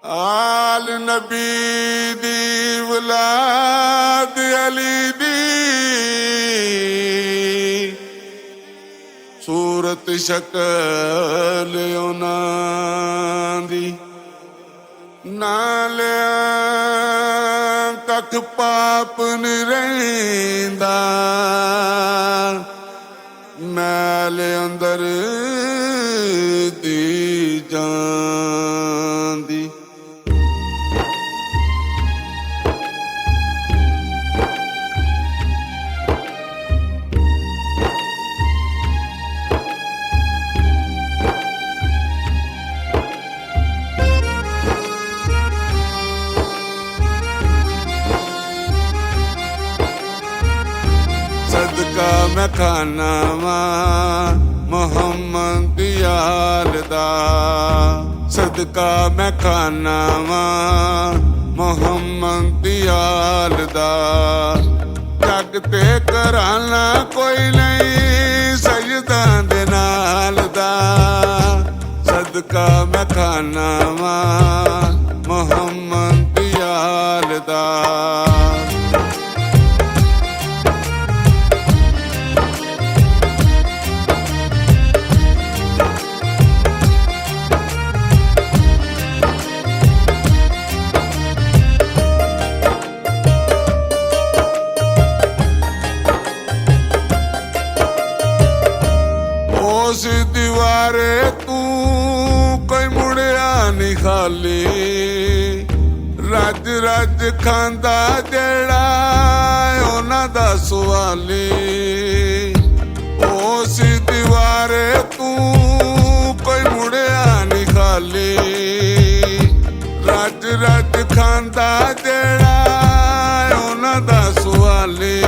आल नबी दी औलाद अली दी सूरत शकल उन्हां दी नालिया कख पाप नहीं रहिंदा मैल अंदर दी जांदी। सदका मैं खाना वा मोहम्मद याल दा सदका मैं खाना वा मोहम्मद याल दा जग ते कराना कोई नहीं सजदा दे नाल दा सदका मैं खाना वा मोहम्मद याल दा। उस दीवारे तू कोई मुड़िया नहीं खाली रज रज खांदा जेड़ा उन्हां दा सवाली। उस दीवारे तू कोई मुड़िया नहीं खाली रज रज खांदा जेड़ा उन्हां दा सवाली।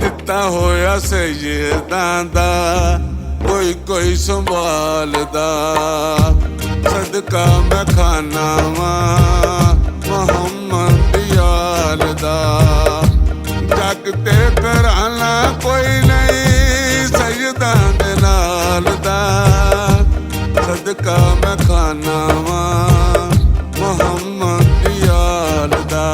दिता होया सैयदां दा कोई कोई संभालदा सदका मैं खाना वा मोहम्मद याल दा जग ते कराना कोई नहीं सैयदां दे नाल दा सदका मैं खाना वा मोहम्मद याल दा।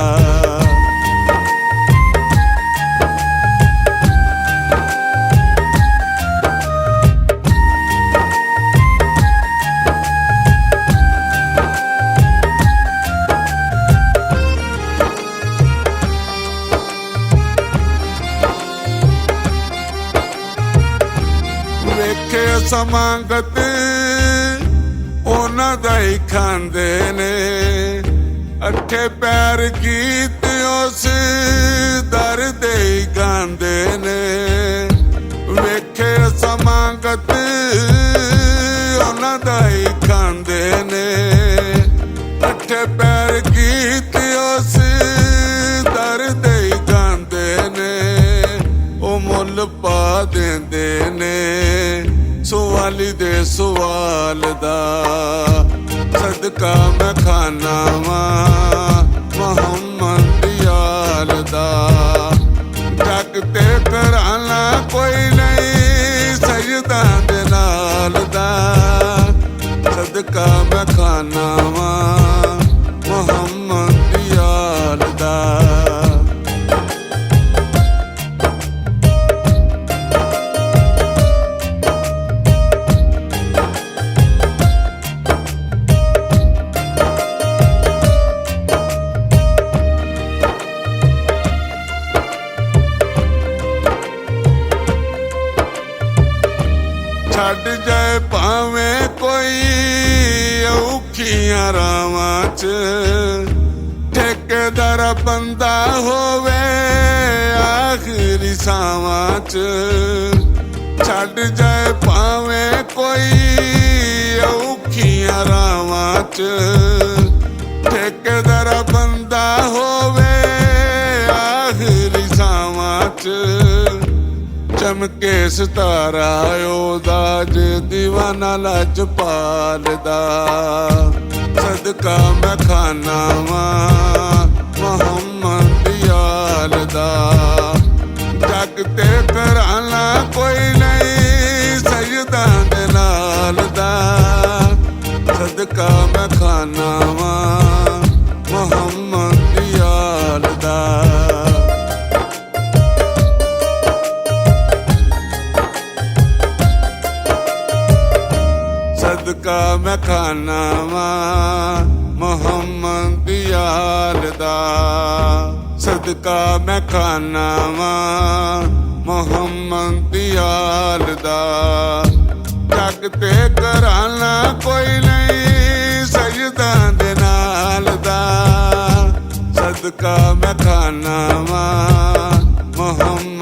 वेखे समागत उन्हां दा ही खांदे ने अठे पैर गीत उस दर दे ही गांदे ने। वेखे समागत उन्हां दा ही खांदे ने अठे पैर गीत उस दर दे ही गांदे ने। ओ मुल पा देंदे ने सवाली दे सवाल दा सदका मैं खाना वा मोहम्मद याल दा जग ते कराना कोई नहीं सजदा दे नाल दा सदका मैं खाना वा मोहम्मद याल दा। छड़ जाए भावें कोई औखियां रावां च ठेकेदार बंदा होवे आखिरी सावां च छड़ जाए भावें कोई औखियां रावां च ठेकेदार बंदा होवे आखिरी सावां च। चमके सितारा ओदा जे दीवाना लजपाल दा सदका मैं खाना वा मोहम्मद याल दा जग ते कराना कोई नहीं सजदा दे नाल दा सदका मैं खाना ਸਦਕਾ ਮੈਂ ਖਾਨਾ ਵਾਂ ਮੁਹੰਮਦ ਯਾਰ ਦਾ, ਸਦਕਾ ਮੈਂ ਖਾਨਾ ਵਾਂ ਮੁਹੰਮਦ ਯਾਰ ਦਾ। ਜਗ ਤੇ ਘਰਾਣਾ ਕੋਈ ਨਹੀਂ ਸਜਦਾ ਦੇ ਨਾਲ ਦਾ, ਸਦਕਾ ਮੈਂ ਖਾਨਾ ਵਾਂ ਮੁਹੰਮਦ